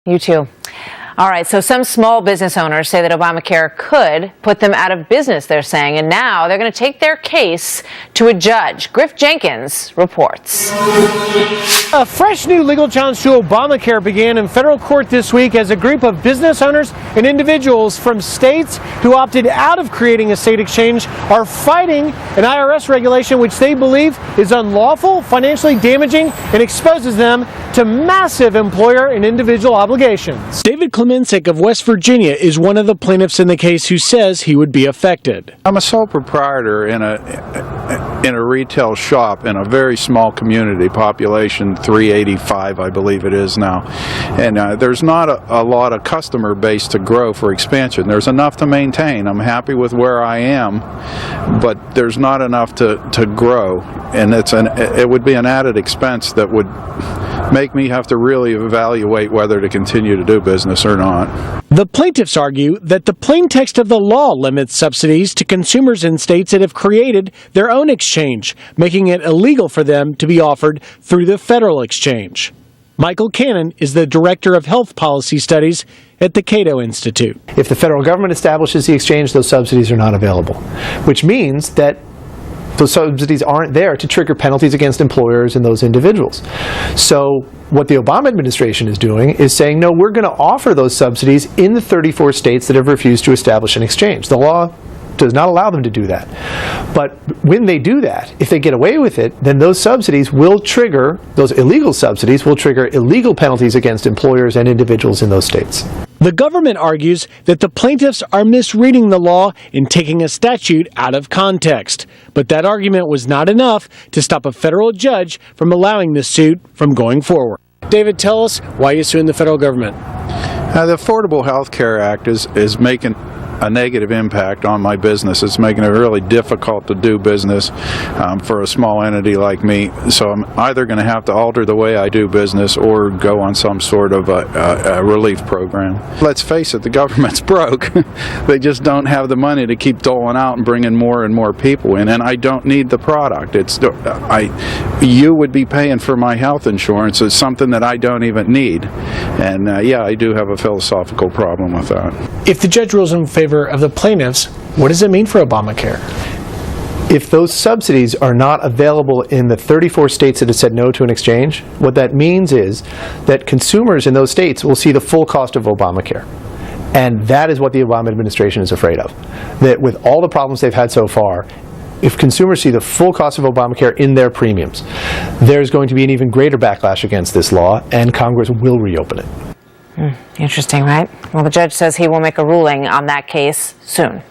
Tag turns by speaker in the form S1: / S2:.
S1: You too. All right, so some small business owners say that Obamacare could put them out of business, they're saying, and now they're going to take their case to a judge. Griff Jenkins reports.
S2: A fresh new legal challenge to Obamacare began in federal court this week as a group of business owners and individuals from states who opted out of creating a state exchange are fighting an IRS regulation which they believe is unlawful, financially damaging, and exposes them to massive employer and individual obligations. David Klemencic of West Virginia is one of the plaintiffs in the case who says he would be affected.
S3: I'm a sole proprietor in a retail shop in a very small community, population 385, I believe it is now. And there's not a lot of customer base to grow for expansion. There's enough to maintain. I'm happy with where I am, but there's not enough to grow. And it would be an added expense that would make me have to really evaluate whether to continue to do business or not.
S2: The plaintiffs argue that the plain text of the law limits subsidies to consumers in states that have created their own exchange, making it illegal for them to be offered through the federal exchange. Michael Cannon is the Director of Health Policy Studies at the Cato Institute.
S4: If the federal government establishes the exchange, those subsidies are not available, which means that those subsidies aren't there to trigger penalties against employers and those individuals. So what the Obama administration is doing is saying, no, we're going to offer those subsidies in the 34 states that have refused to establish an exchange. The law does not allow them to do that. But when they do that, if they get away with it, then those subsidies will trigger, those illegal subsidies will trigger illegal penalties against employers and individuals in those states.
S2: The government argues that the plaintiffs are misreading the law and taking a statute out of context. But that argument was not enough to stop a federal judge from allowing this suit from going forward. David, tell us why you're suing the federal government.
S3: The Affordable Health Care Act is making a negative impact on my business. It's making it really difficult to do business for a small entity like me. So I'm either going to have to alter the way I do business or go on some sort of a relief program. Let's face it, the government's broke. They just don't have the money to keep doling out and bringing more and more people in, and I don't need the product. You would be paying for my health insurance. It's something that I don't even need. And yeah, I do have a philosophical problem with that.
S2: If the judge rules in favor of the plaintiffs, what does it mean for Obamacare?
S4: If those subsidies are not available in the 34 states that have said no to an exchange, what that means is that consumers in those states will see the full cost of Obamacare. And that is what the Obama administration is afraid of. That with all the problems they've had so far, if consumers see the full cost of Obamacare in their premiums, there's going to be an even greater backlash against this law, and Congress will reopen it.
S1: Interesting, right? Well, the judge says he will make a ruling on that case soon.